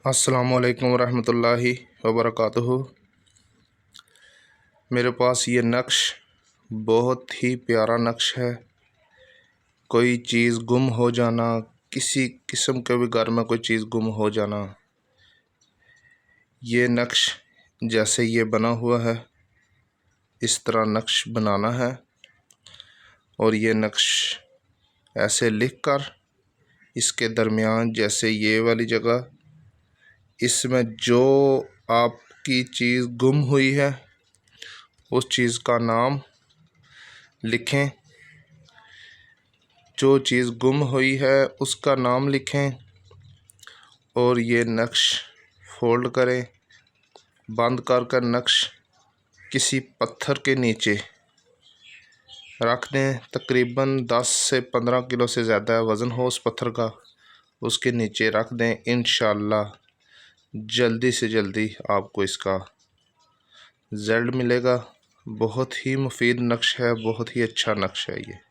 السلام علیکم ورحمۃ اللہ وبرکاتہ۔ میرے پاس یہ نقش بہت ہی پیارا نقش ہے۔ کوئی چیز گم ہو جانا، کسی قسم کے بھی گھر میں کوئی چیز گم ہو جانا، یہ نقش جیسے یہ بنا ہوا ہے اس طرح نقش بنانا ہے، اور یہ نقش ایسے لکھ کر اس کے درمیان جیسے یہ والی جگہ، اس میں جو آپ کی چیز گم ہوئی ہے اس چیز کا نام لکھیں، جو چیز گم ہوئی ہے اس کا نام لکھیں، اور یہ نقش فولڈ کریں، بند کر کر نقش کسی پتھر کے نیچے رکھ دیں۔ تقریباً 10 سے 15 کلو سے زیادہ وزن ہو اس پتھر کا، اس کے نیچے رکھ دیں۔ انشاءاللہ جلدی سے جلدی آپ کو اس کا رزلٹ ملے گا۔ بہت ہی مفید نقش ہے، بہت ہی اچھا نقش ہے یہ۔